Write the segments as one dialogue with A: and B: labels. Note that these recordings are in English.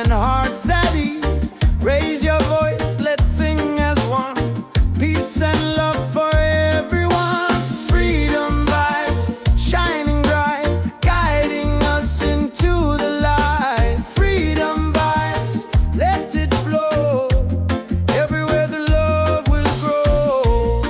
A: and hearts at ease. Raise your voice, let's sing as one. Peace and love for everyone. Freedom vibes shining bright, guiding us into the light. Freedom vibes, let it flow. Everywhere the love will grow.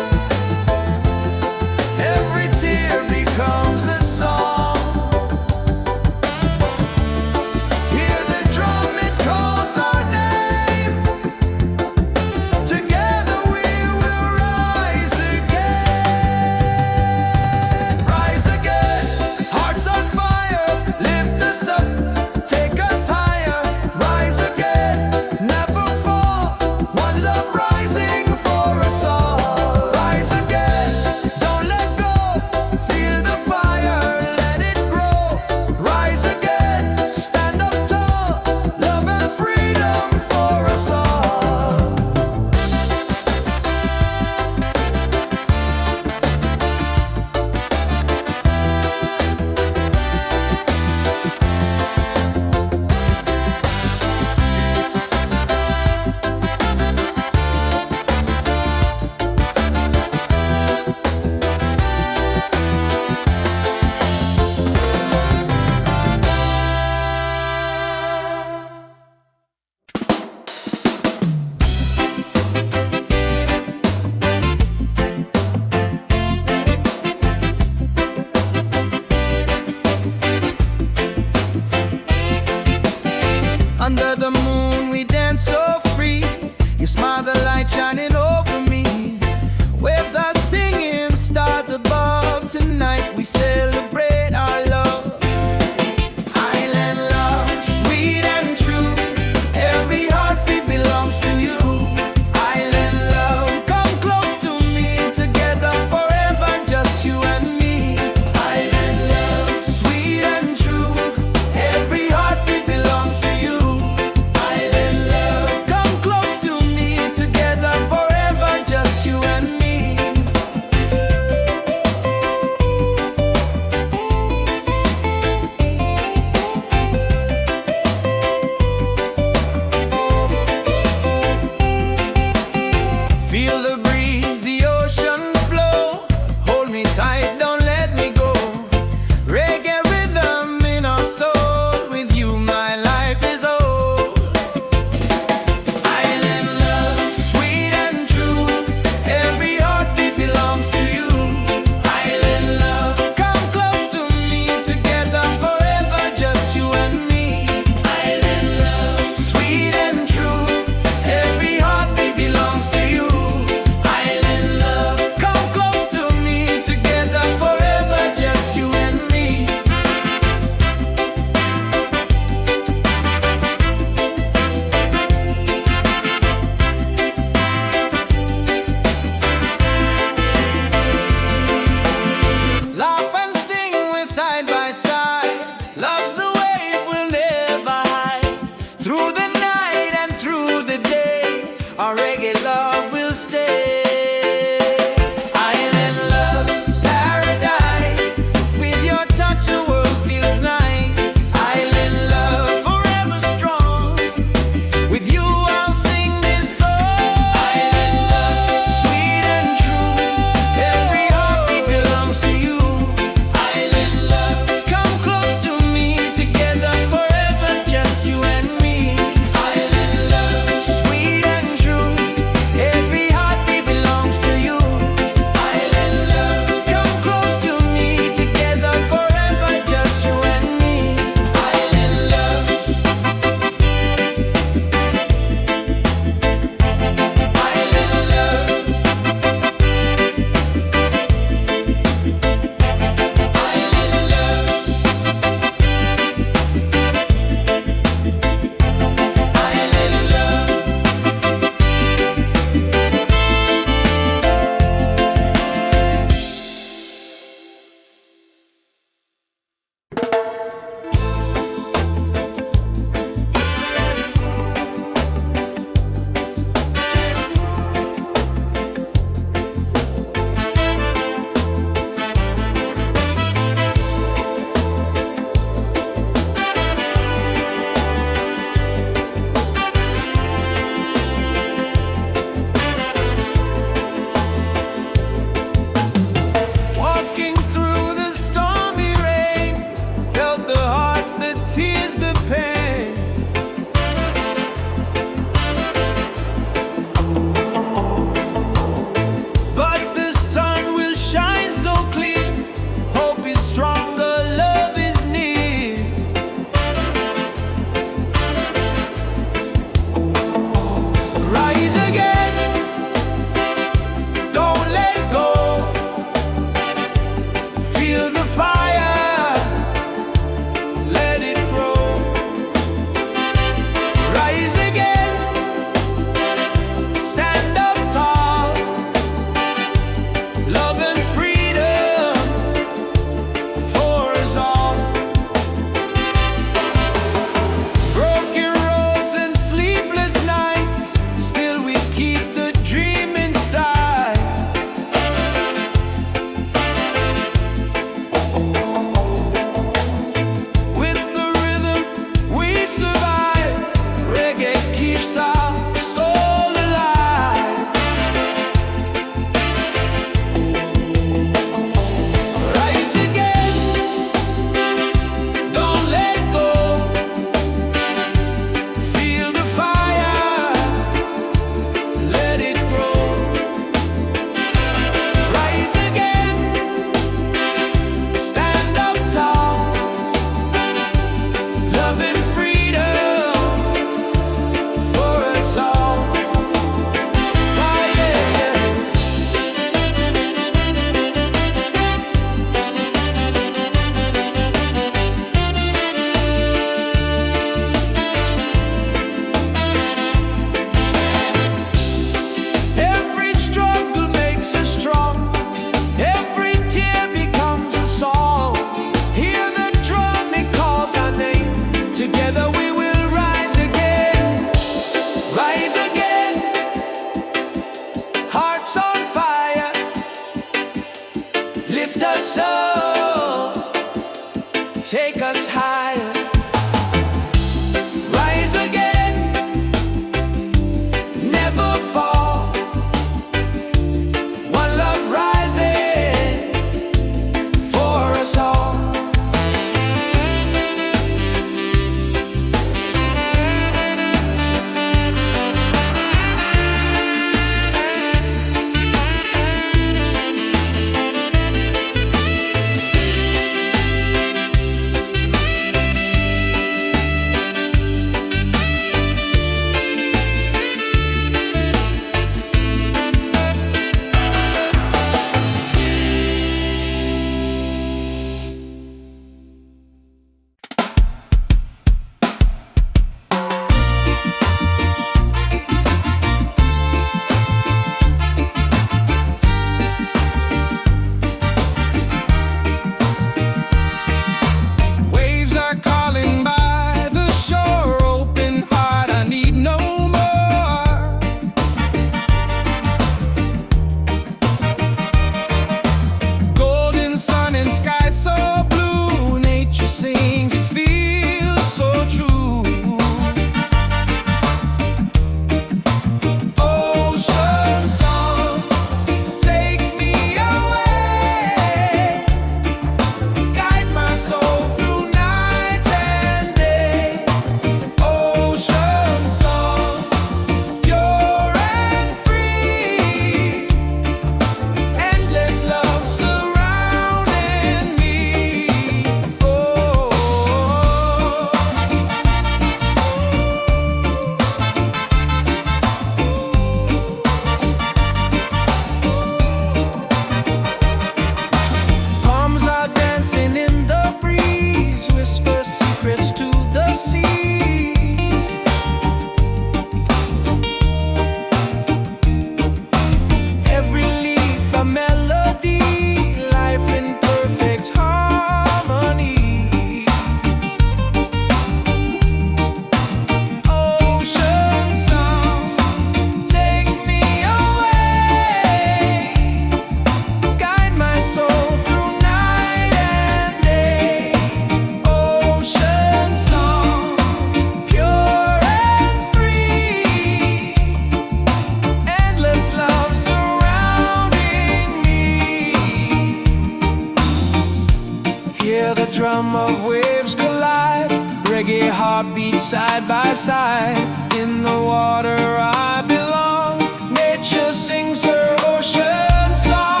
A: side. In the water I belong. Nature sings her ocean song.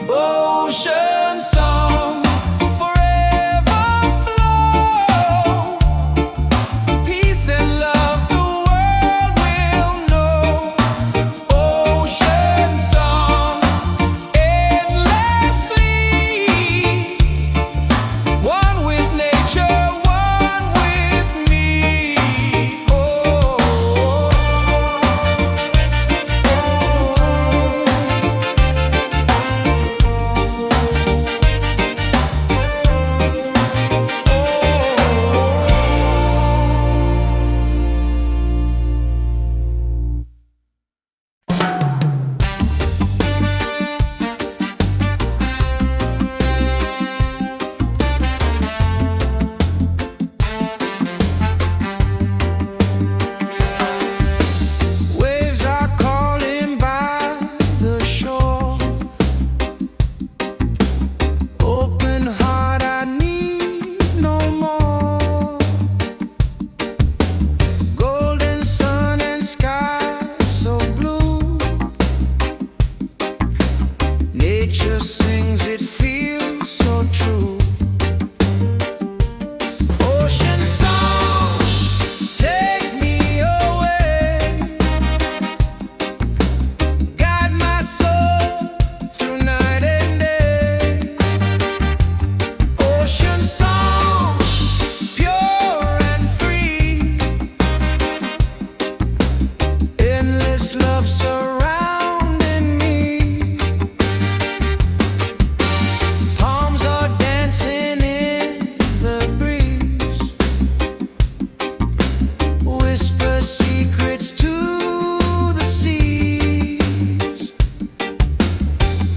A: Ocean song, forever flow. Peace and love the world will know. Ocean song, endlessly. One with nature, one with me. Oh. Waves are calling by the shore. Open heart, I need no more. Golden sun and sky so blue. Nature sings, it feels so true. Ocean song, take me away. Guide my soul through night and day. Ocean song, pure and free. Endless love surrounding me. Palms are dancing in the breeze. Whisper secrets to the seas.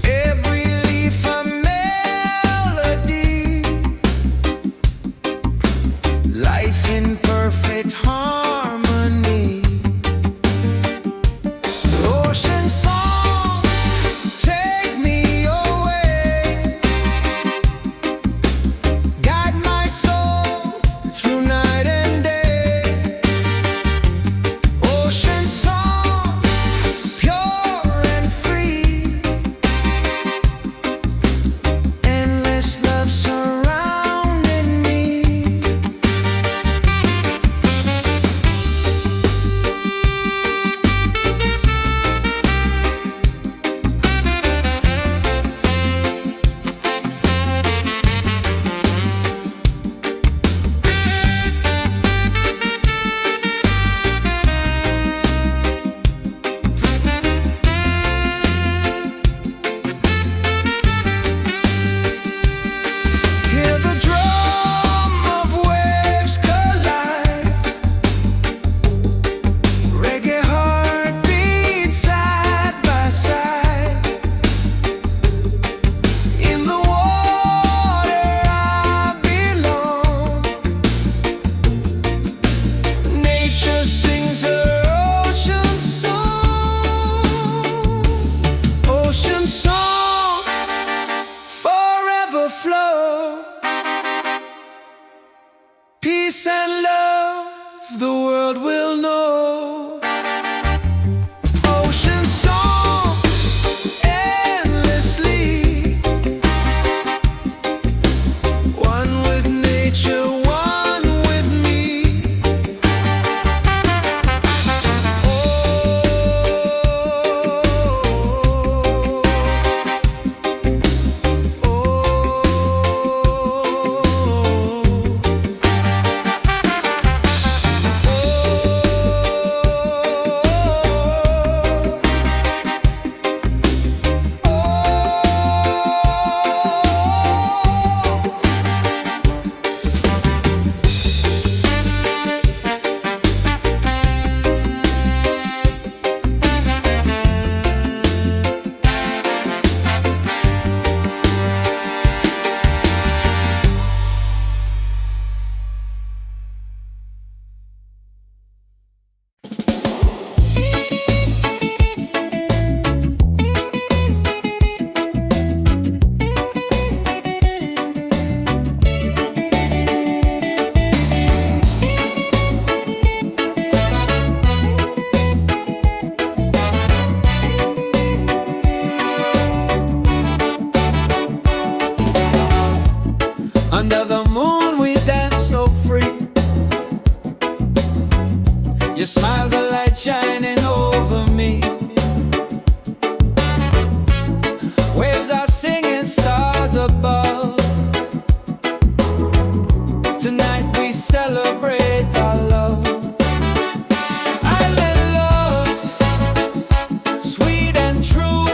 A: Every leaf a melody. Life in perfect harmony. Ocean song, take me away. Guide my soul through night and day. Ocean song, pure and free. Endless love surrounding me. Hear the drum of waves collide. Reggae heartbeats side by side. In the water I belong. Nature sings her ocean song. Ocean song, forever flow. Peace and love the world will know. Ocean song, endlessly. One with nature, one with me. Oh. Your smile's a light shining over me. Waves are singing, stars above. Tonight we celebrate our love. Island love, sweet and true.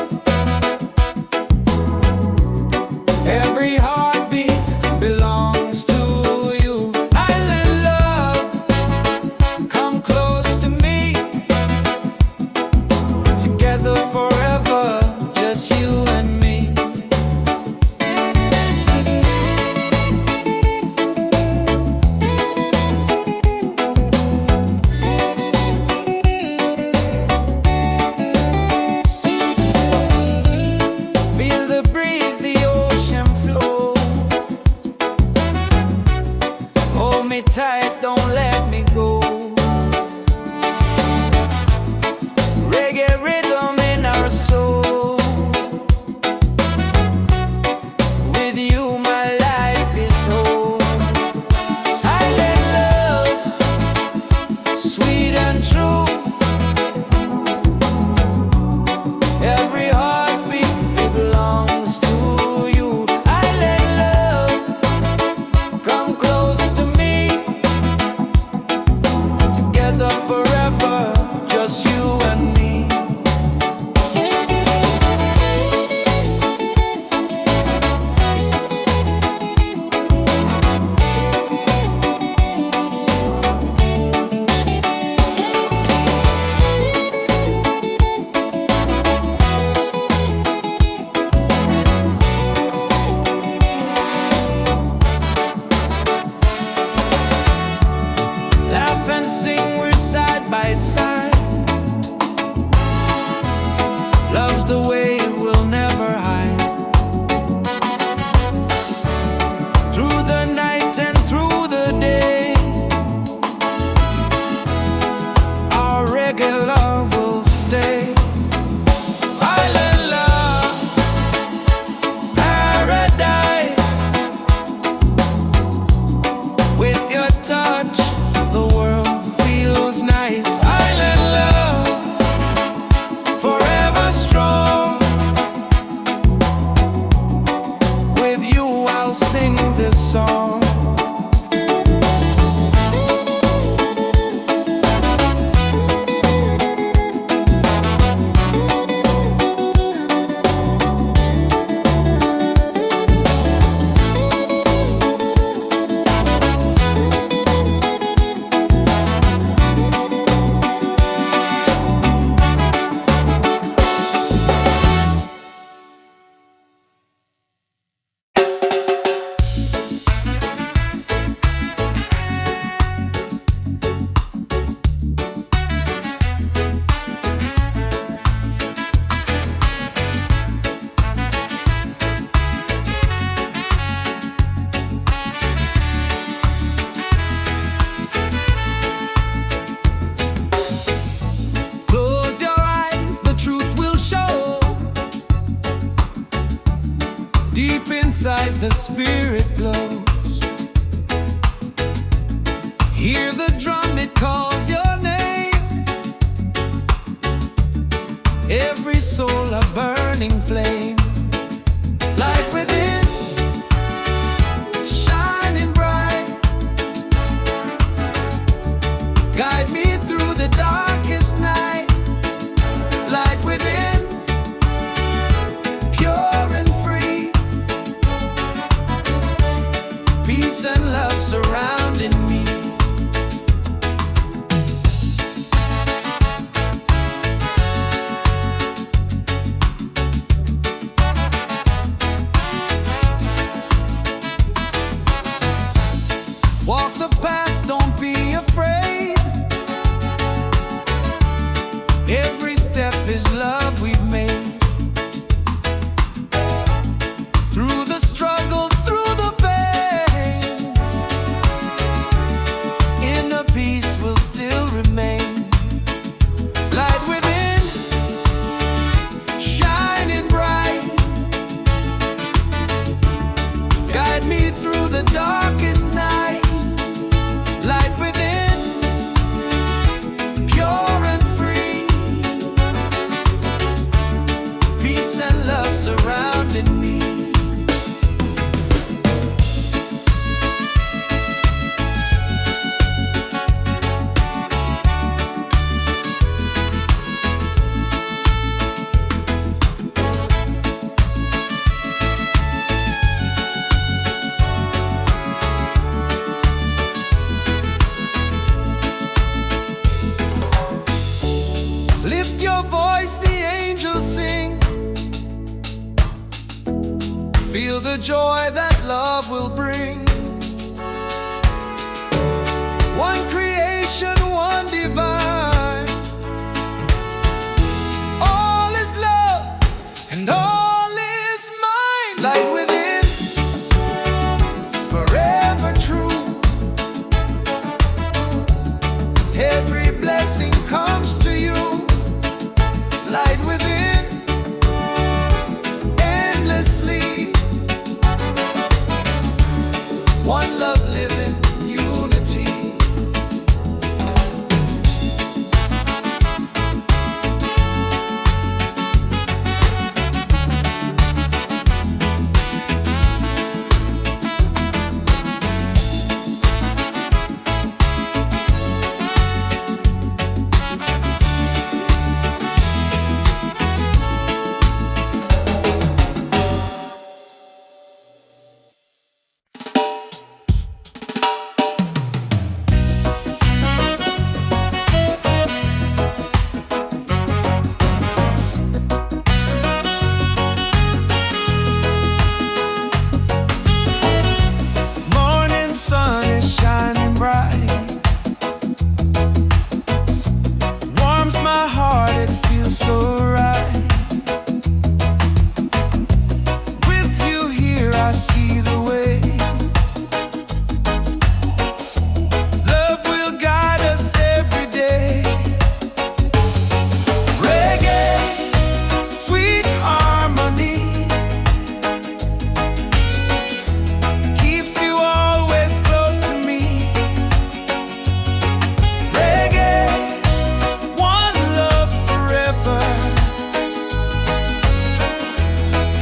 A: Every heartbeat belongs to you. Island love, come close to me. Together forever, just you and me. Feel the breeze, the ocean flow. Hold me tight, don't let me go. Reggae rhythm in our soul. With you my life is whole. Island love, sweet and true. Every heartbeat belongs to you. Island love, come close to me. Together forever, just you and me. Laugh and sing, we're side by side. Love's the way we'll never hide. Through the night and through the day, our reggae love will stay. Island love, paradise. With your touch, the world feels nice. Island love, forever strong. With you I'll sing this song. Close your eyes, the truth will show. Deep inside the spirit glows. Hear the drum, it calls your name. Every soul a burning flame. Light within, shining bright. Guide me through the darkest night. Light within, pure and free. Peace and love surrounding me. the joy that love will bring. One creation, one divine. All is love and all is mine. Light within, forever true. Every blessing comes to you. Light within, endlessly. One love living, unity.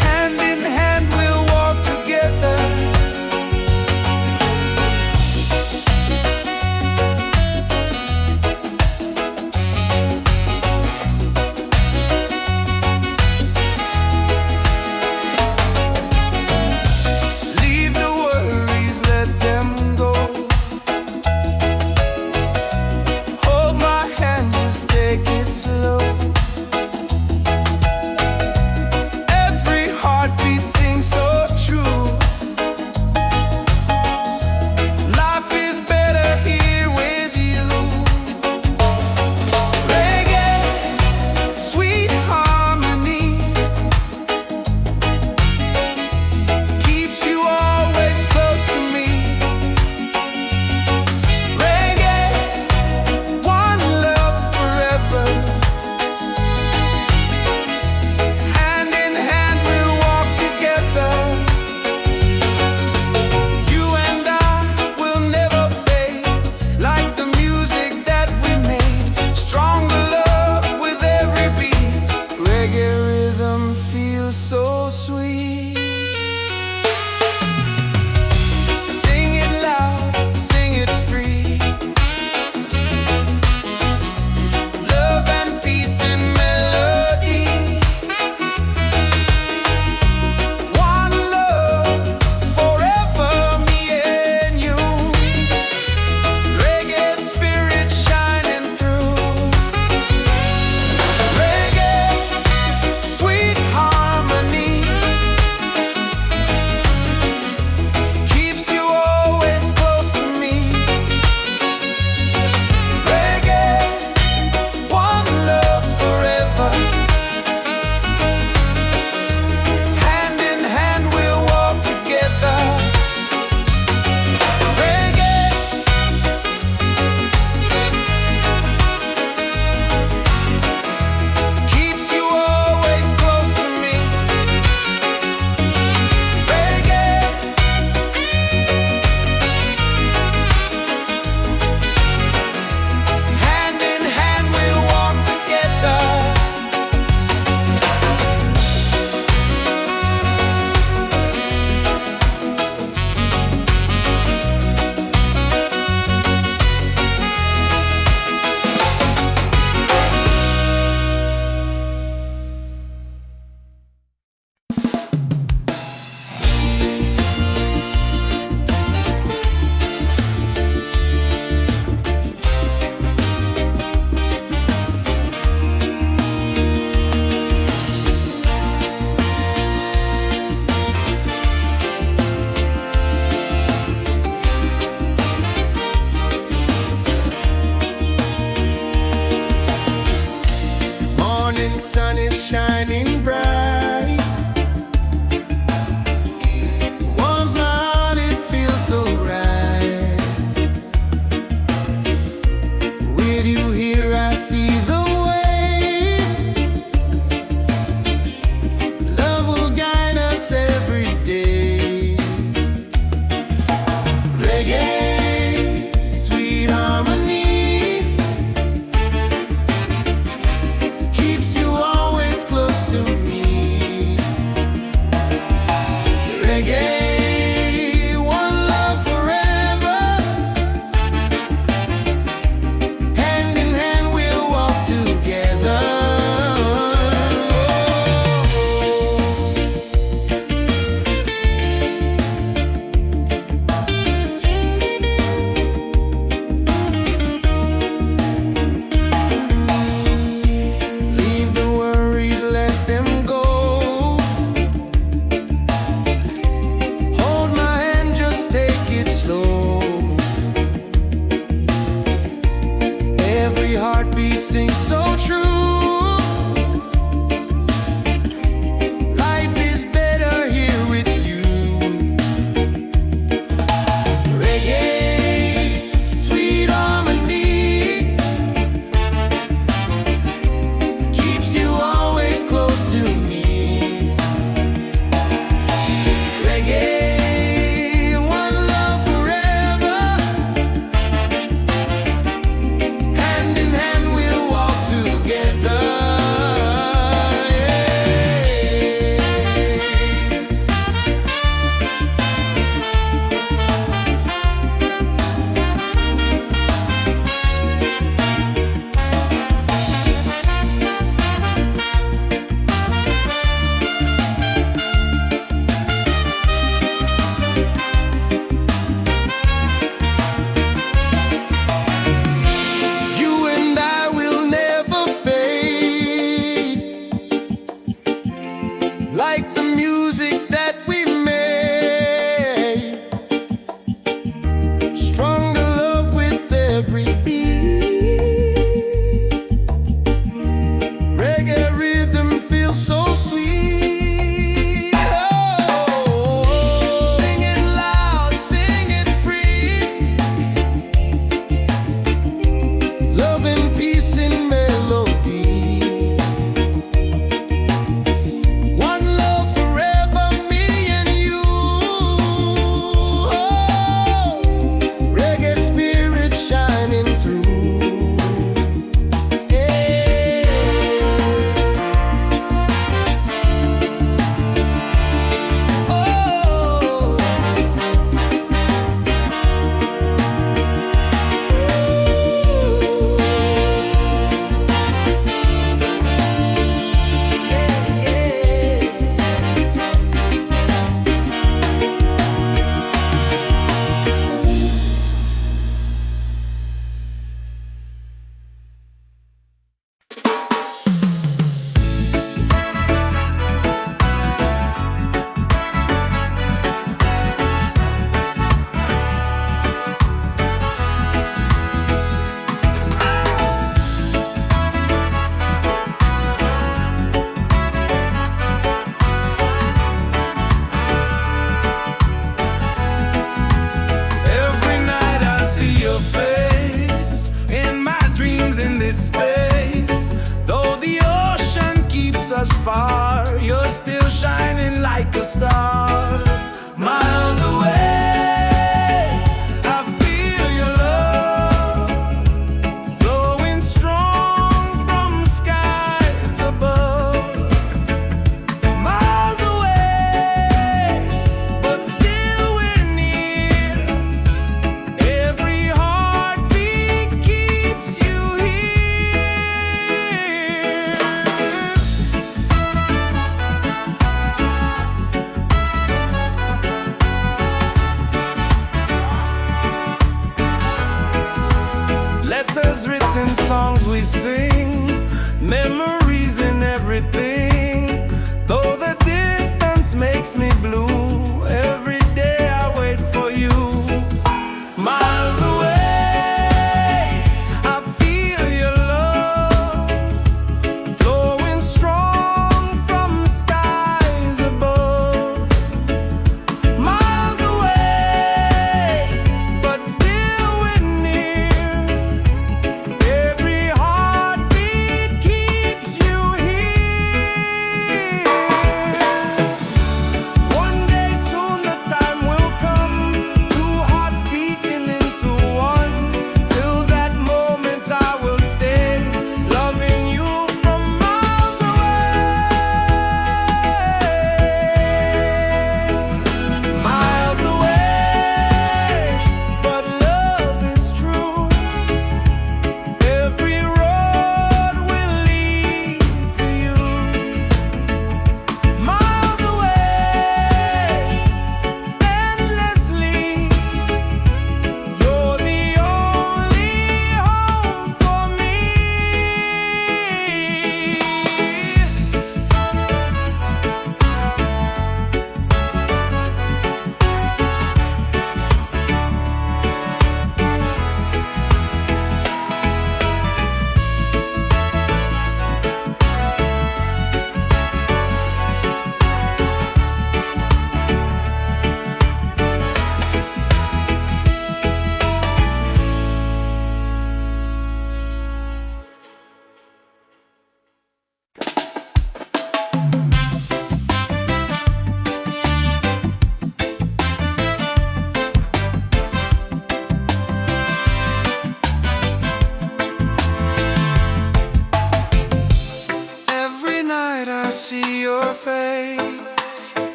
A: Hand in hand we'll walk together. Reggae, one love forever. Hand in hand we'll walk together. Leave the worries, let them go. Hold my hand, just take it slow. Every heartbeat sings so true. Life is better here with you. Reggae, sweet harmony, keeps you always close to me. Reggae, one love forever. Hand in hand we'll walk together. You and I will never fade, like the music that we made. Stronger love with every beat. Reggae rhythm feels so sweet. Oh, sing it loud, sing it free. Love and peace in melody. One love forever, me and you. Oh, reggae spirit shining through. Yeah. Every night I see your face in my dreams in this space. Though the ocean keeps us far, you're still shining like a star. Miles away, I feel your love flowing strong from skies above. Miles away, but still we're near. Every heartbeat keeps you here. Letters written, songs we sing, memories in everything. Though the distance makes me blue, every day I wait for you. Miles away, I feel your love flowing strong from skies above. Miles away, but still we're near. Every heart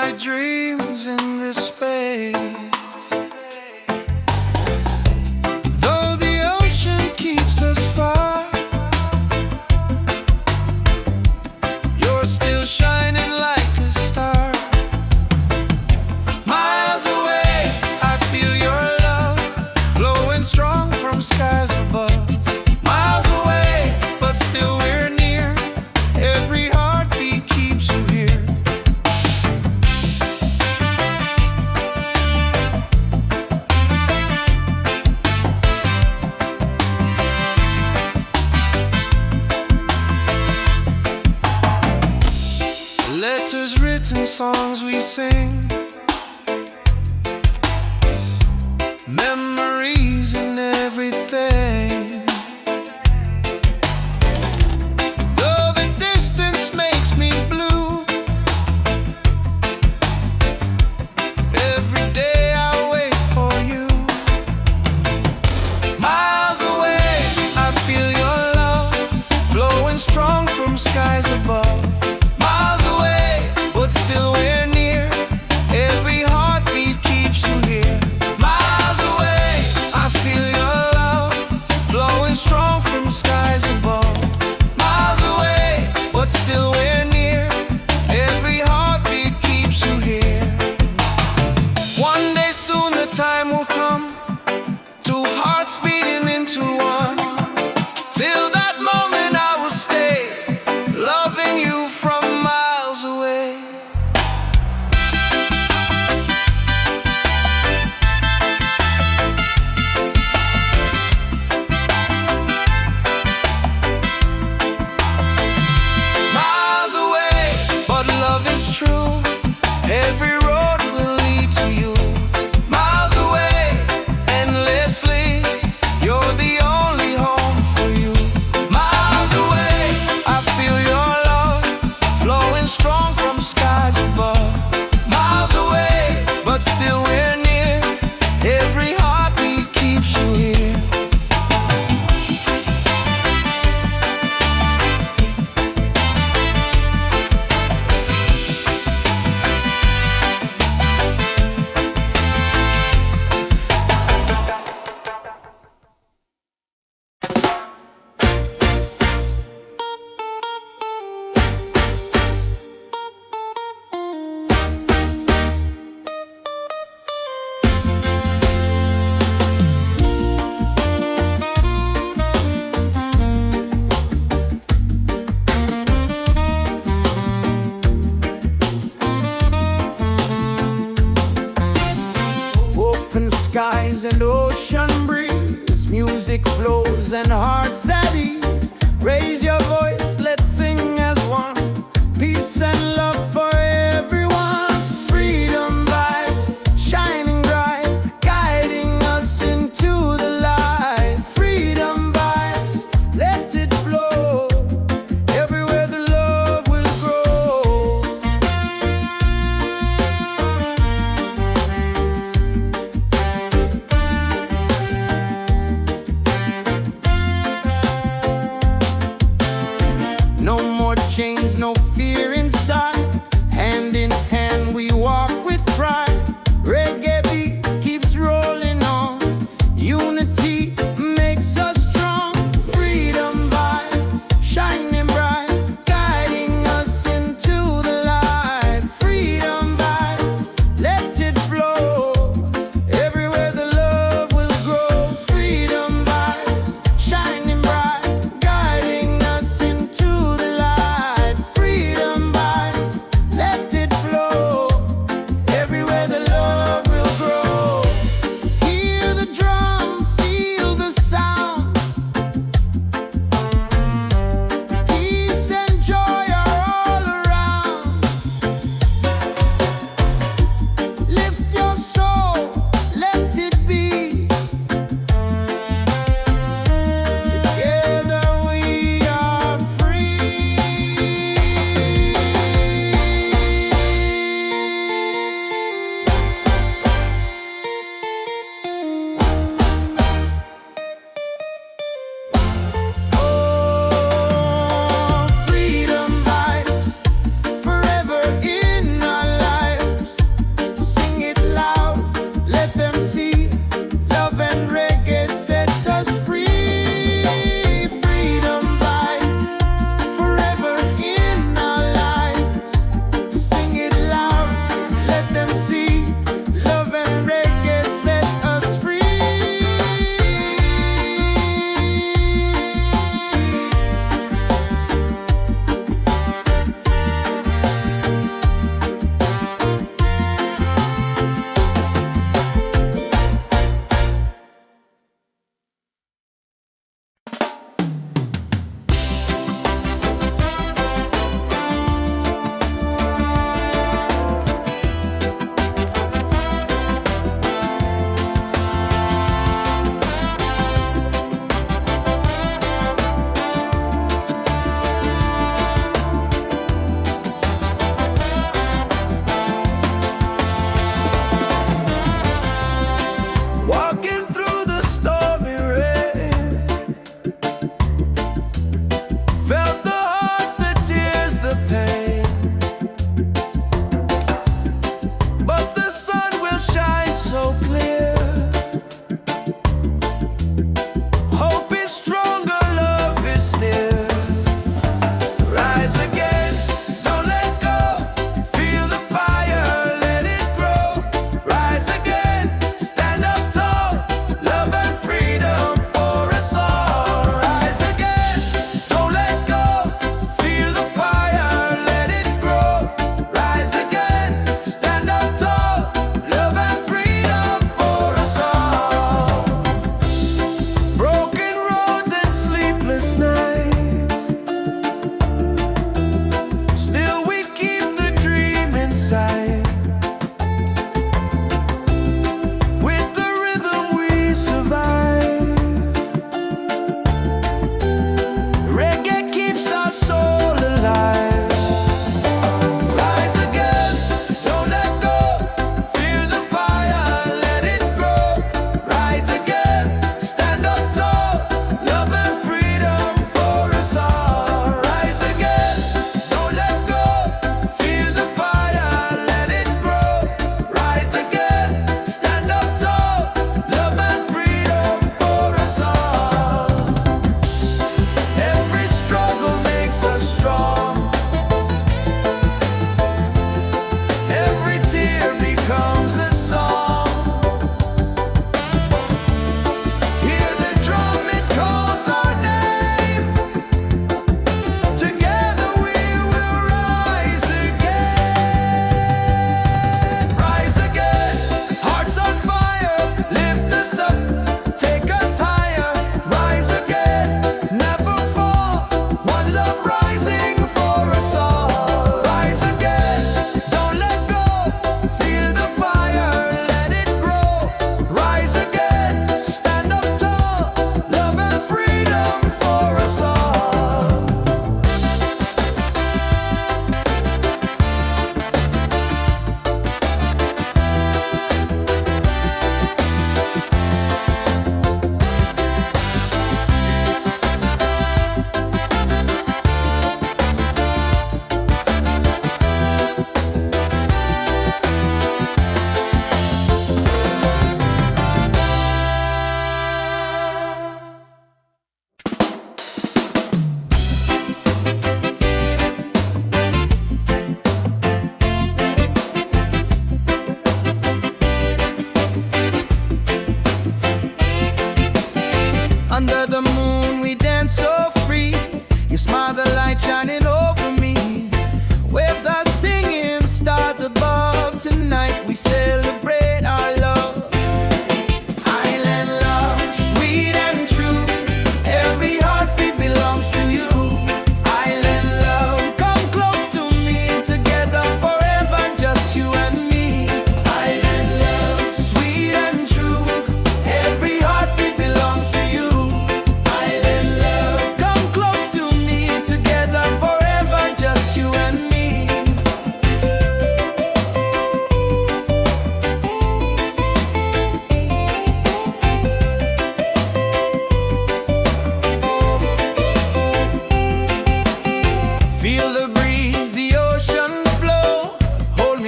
A: my dreams in this space. Though the ocean keeps us far, you're still shining like a star. Miles away, I feel your love flowing strong from skies above. Miles away, but still we're near. Every heartbeat keeps you here. Letters written, songs we sing, memories and everything. Though the distance makes me blue, every day I wait for you. Miles away, I feel your love flowing strong from skies above. Miles away, but still we're near. Every heartbeat keeps you here. Miles away, I feel your love flowing strong from skies above. Miles away, but still we're near. Every heartbeat keeps you here. One day soon the time will come, two hearts beating into one. Till that moment I will stay, loving you from miles away. Miles away, but love is true. Every road will lead to you. Miles away, endlessly, you're the only home for you. Miles away, I feel your love flowing strong from skies above. Miles away, but still we're near. Every heartbeat keeps you here. Open skies and ocean breeze, music flows and hearts at ease. Raise your voice, let's sing as one. Peace and love for everyone. Freedom vibes, shining bright, guiding us into the light. Freedom vibes, let it flow. Everywhere the love will grow.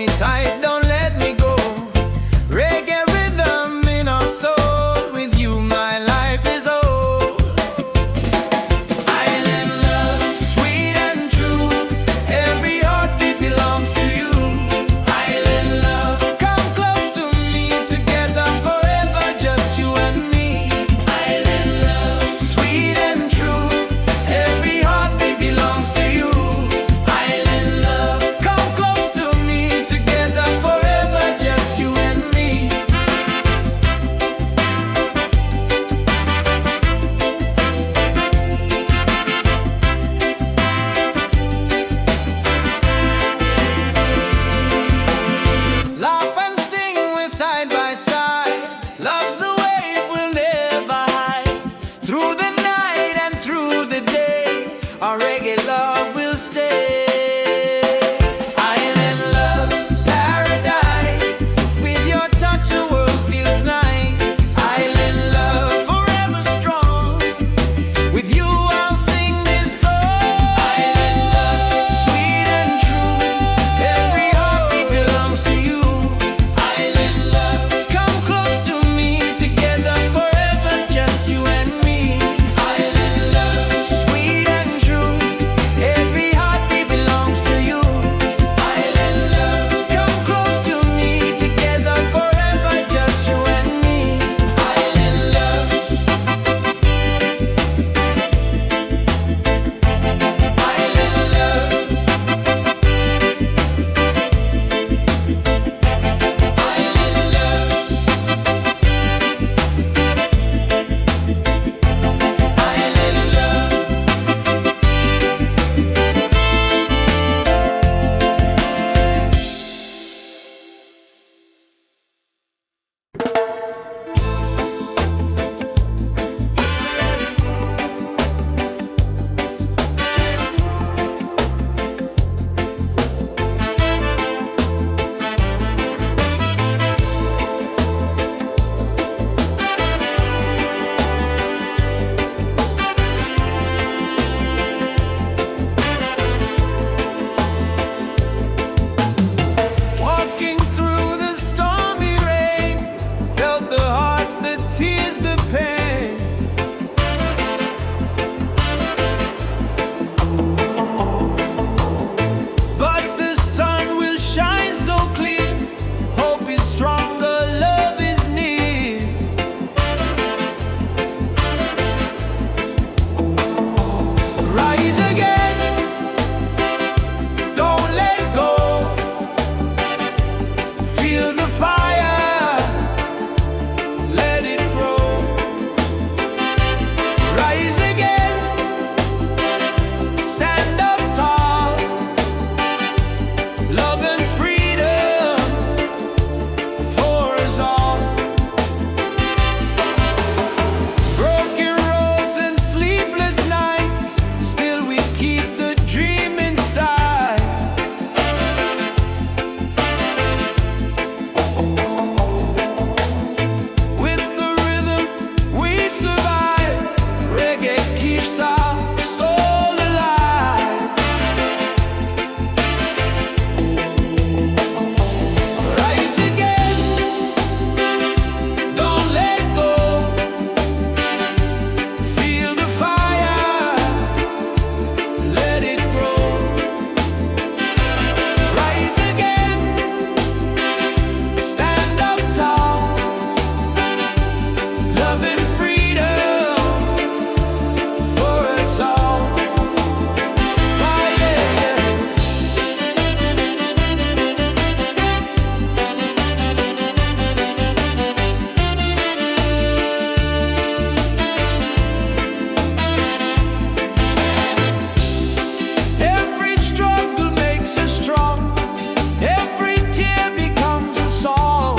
A: me tight, don't let me go. Reggae rhythm in our soul, with you my life is whole. Island love, sweet and true, every heartbeat belongs to you. Island love, come close to me, together forever, just you and me. Island love, sweet and true, every heartbeat belongs to you. Island love, come close to me, together forever, just you and me. Laugh and sing, we're side by side. Love's the wave we'll never hide. Through the night and through the day, our reggae love will stay. Island love, paradise. With your touch the world feels nice. Island love, forever strong. With you I'll sing this song. Island love, sweet and true, every heartbeat belongs to you. Island love, come close to me, together forever, just you and me. Island love, sweet and true, every heartbeat belongs to you. Island love, come close to me, together forever, just you and me. Island love, island love, island love, island love. Walking through the stormy rain, felt the heart, the tears, the pain. But the sun will shine so clear. Hope is stronger, love is near. Rise again, don't let go. Feel the fire, let it grow. Rise again, stand up tall. Love and freedom for us all. Broken roads and sleepless nights, still we keep the dream inside. With the rhythm we survive. Reggae keeps our soul alive. Rise again, don't let go. Feel the fire, let it grow. Rise again, stand up tall. Love and freedom for us all. Ah, yeah, yeah. Every struggle makes us strong. Every tear becomes a song.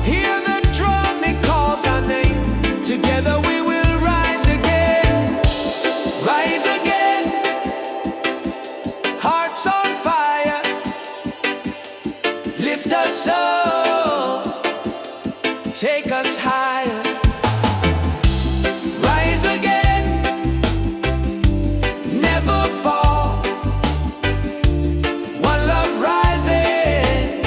A: Hear the drum, it calls our name. Together we will rise again. Rise again. Hearts on fire. Lift us up. Take us higher. Rise again. Never fall. One love rising.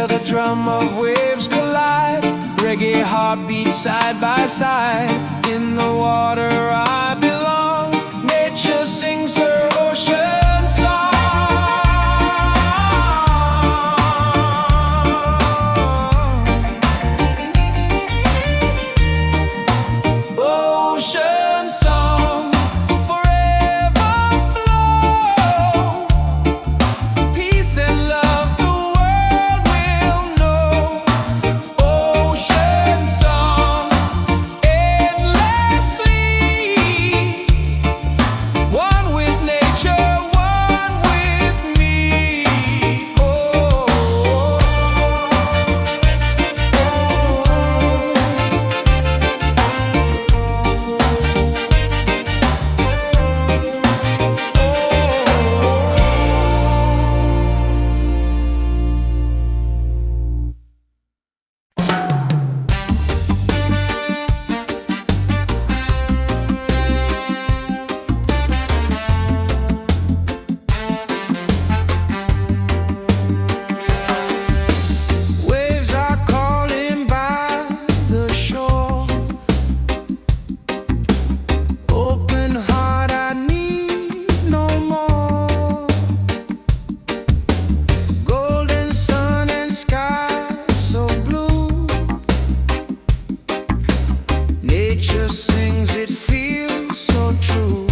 A: where the drum of waves collide. Reggae heartbeat side by side. In the water I belong. Nature sings her ocean song. Ocean song, forever flow. Peace and love the world will know. Ocean song, endlessly. One with nature, one with me. Waves are calling by the shore. Open heart, I need no more. Golden sun and sky so blue. Nature sings, it feels so true.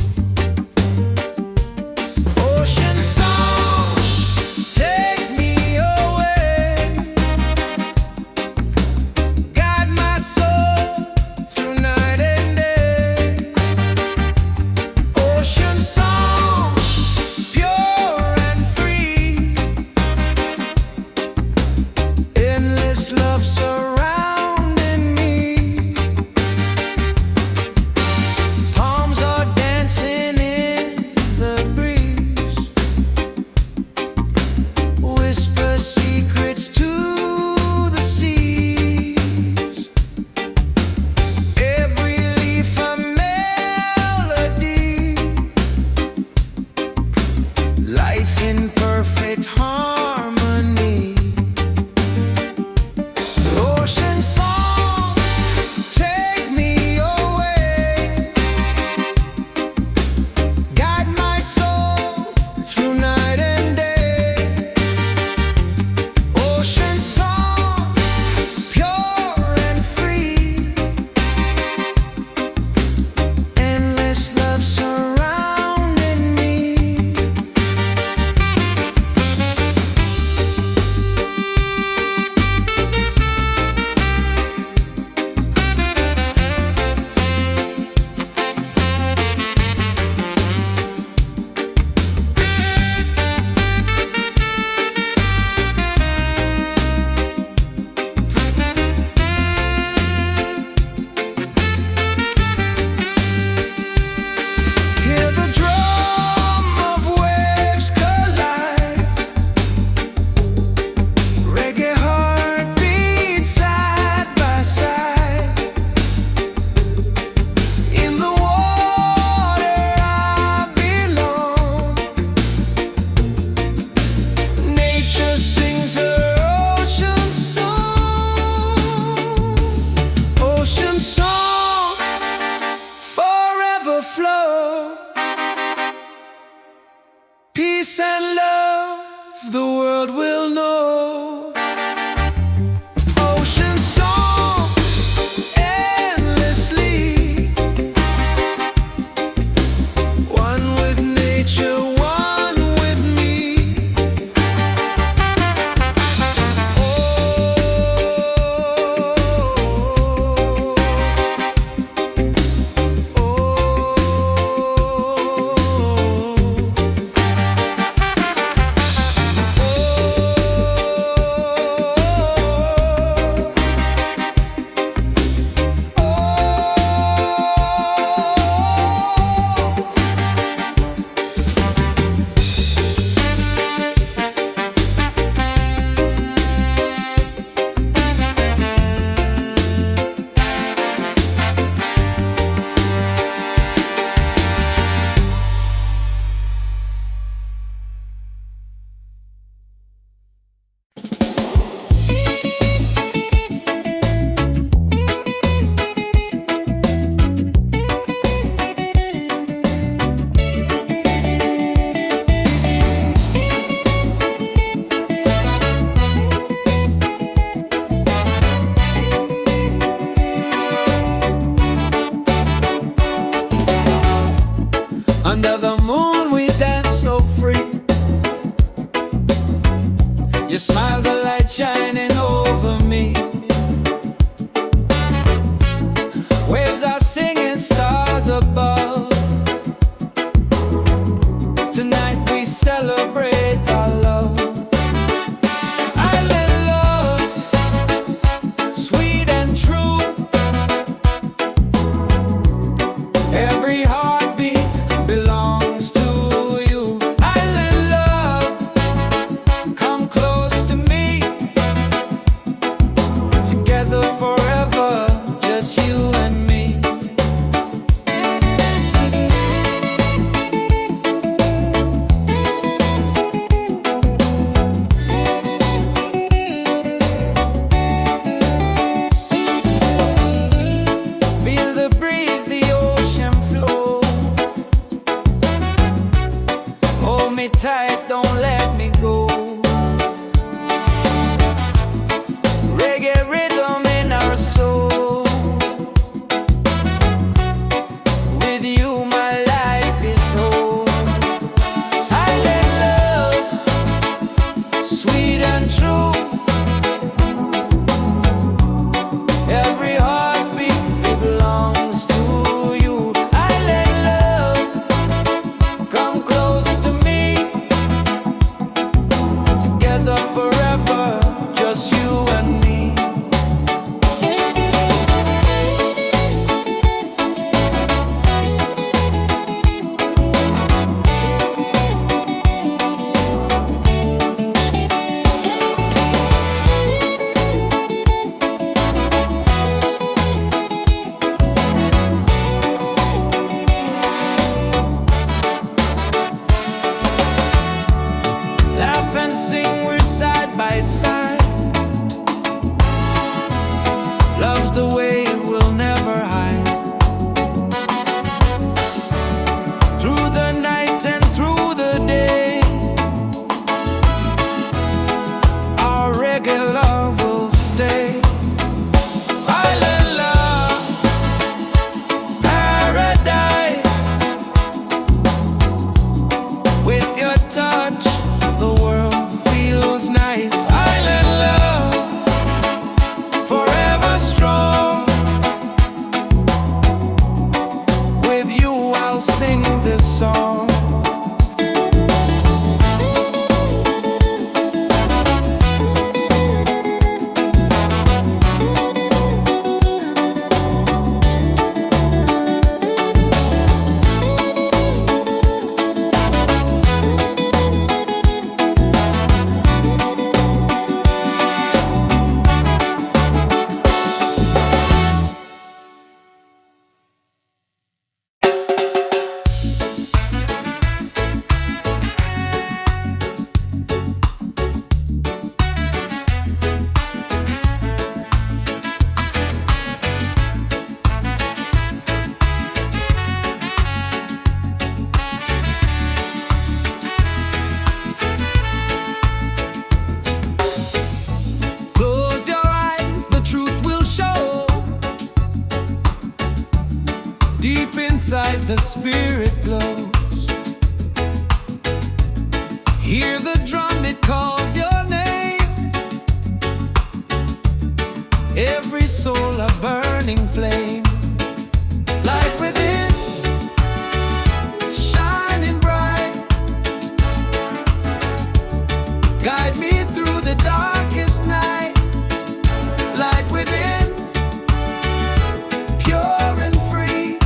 A: Ocean song, take me away. Guide my soul through night and day. Ocean song, pure and free. Endless love surrounding me. Palms are dancing in the breeze. Whisper secrets to the seas. Every leaf a melody. Life in perfect harmony. Ocean song, take me away. Guide my soul through night and day. Your smile's a light shining over me. Waves are singing, stars above. Tonight we celebrate our love. Island love, sweet and true. Every heartbeat belongs to you. Island love, come close to me. Together forever, just you and me. Feel the breeze, the ocean flow. Hold me tight, don't let me go. Reggae rhythm in our soul. With you my life is whole. Island love, sweet and true. Every heartbeat belongs to you. Island love, come close to me. Together forever, just you and me. Laugh and sing, we're side by side. Love's the way we'll never hide. Through the night and through the day, our reggae love will stay. Island love, paradise. With your touch, the world feels nice. Island love, forever strong. With you I'll sing this song. Close your eyes, the truth will show. Deep inside the spirit glows. Hear the drum, it calls your name. Every soul a burning flame. Light within, shining bright. Guide me through the darkest night. Light within, pure and free.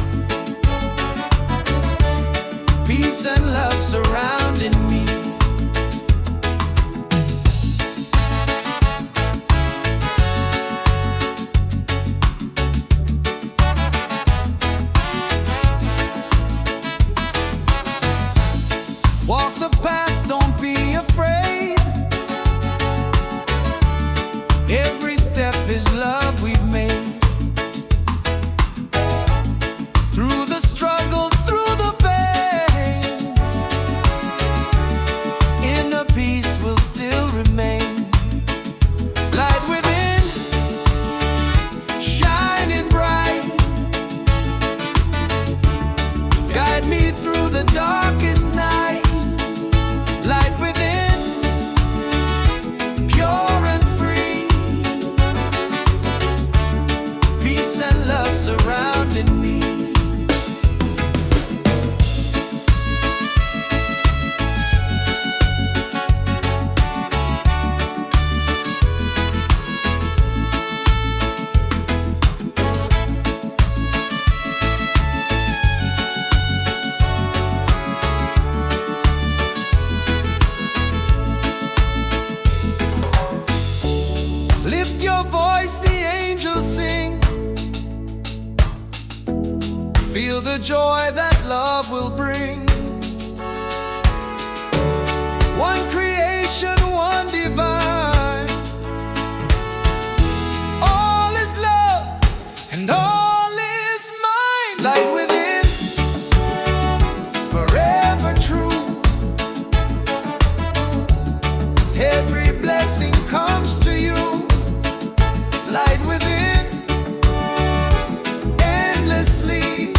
A: the joy that love will bring. One creation, one divine. All is love and all is mine. Light within, forever true. Every blessing comes to you. Light within, endlessly.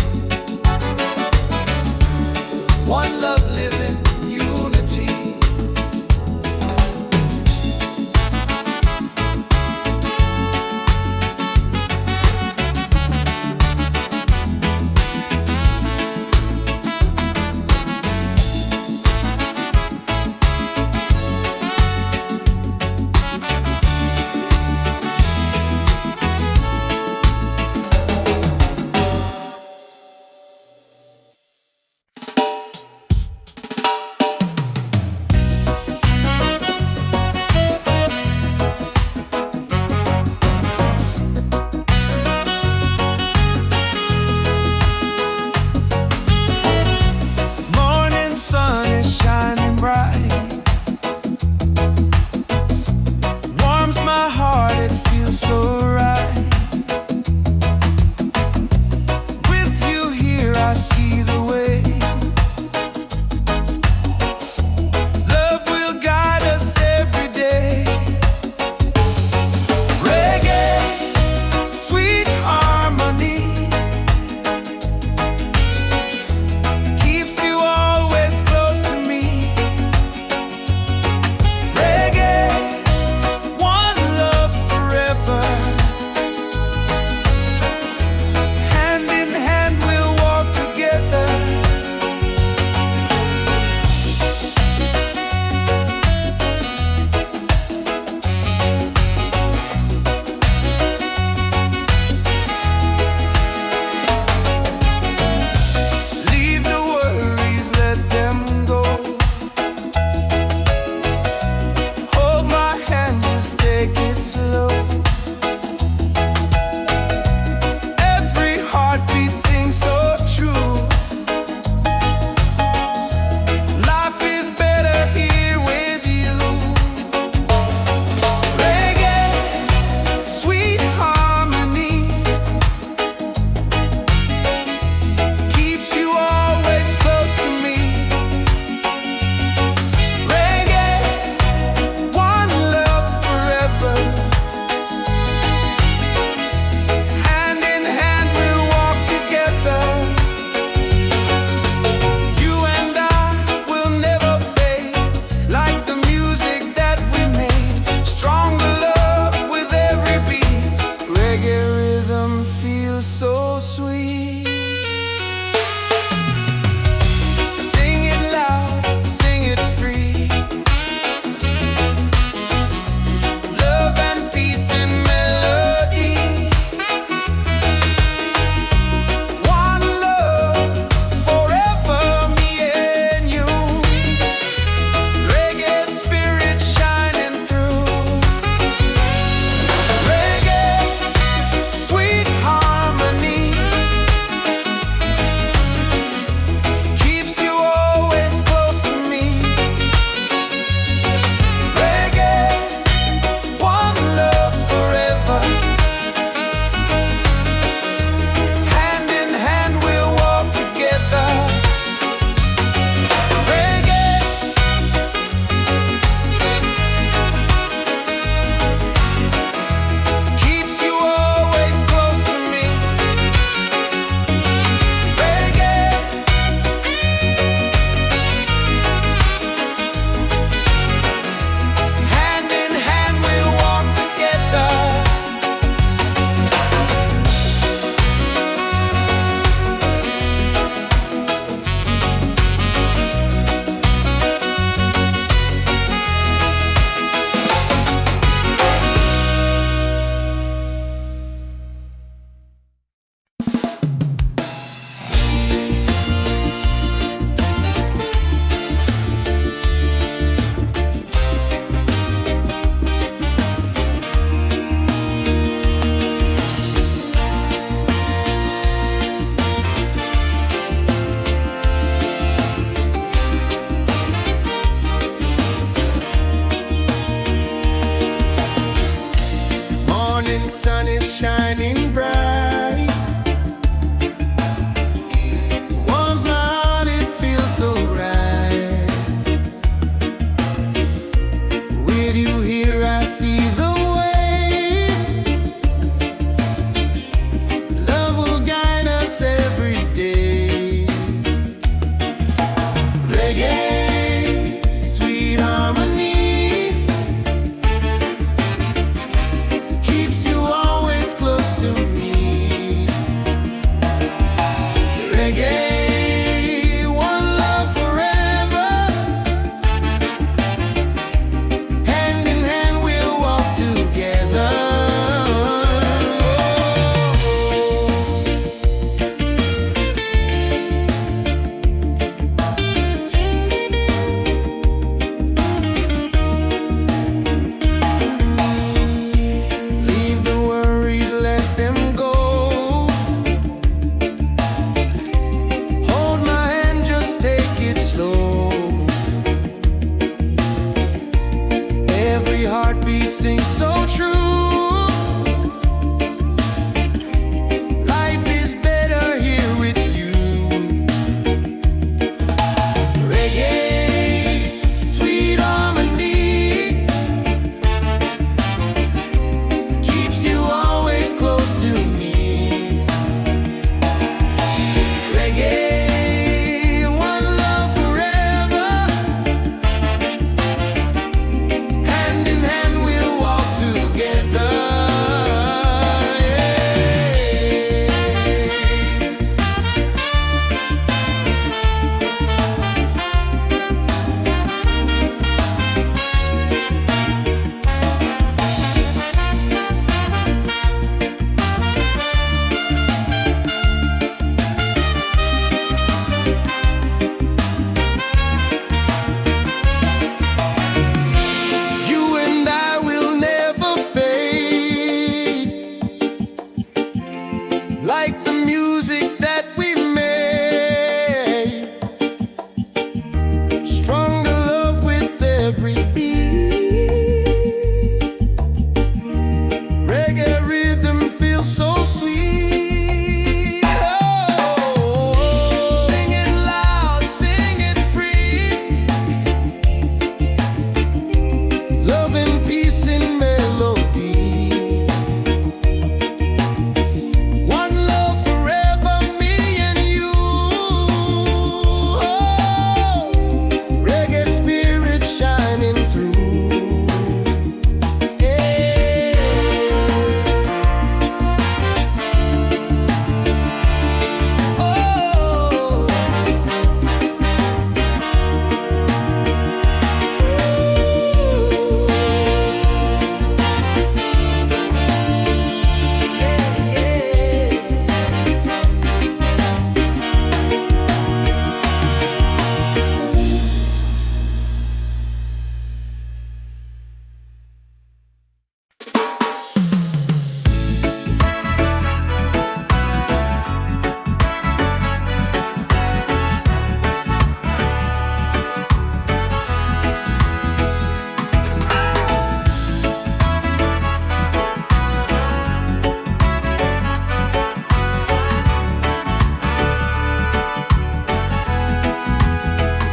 A: morning sun is shining bright. Warms my heart, it feels so right. With you here I see the way. Love will guide us every day. Reggae, sweet harmony, keeps you always close to me. Reggae, one love forever. Hand in hand we'll walk together. Leave the worries, let them go. Hold my hand, just take it slow. Every heartbeat sings so true. Life is better here with you. Reggae, sweet harmony, keeps you always close to me. Reggae, one love forever. Hand in hand we'll walk together. You and I will never fade, like the music that we made. Stronger love with every beat. Reggae rhythm feels so sweet. Oh, sing it loud, sing it free. Love and peace in melody. One love forever, me and you. Oh, reggae spirit shining through. Yeah. Oh.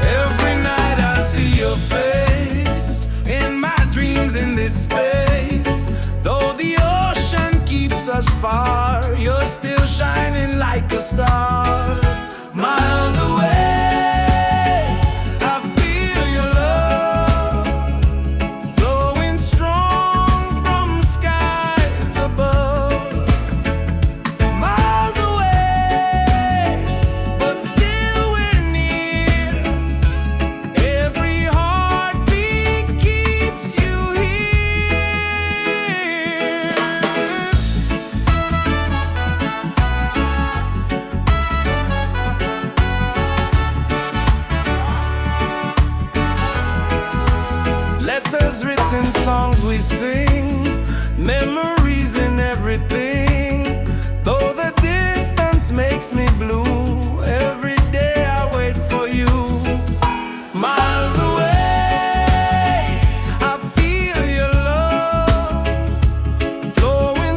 A: Every night I see your face in my dreams in this space. Though the ocean keeps us far, you're still shining like a star. Miles away, I feel your love flowing strong from skies above. Miles away, but still we're near. Every heartbeat keeps you here. Letters written, songs we sing, memories in everything. Though the distance makes me blue, every day I wait for you. Miles away, I feel your love flowing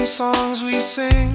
B: songs we sing.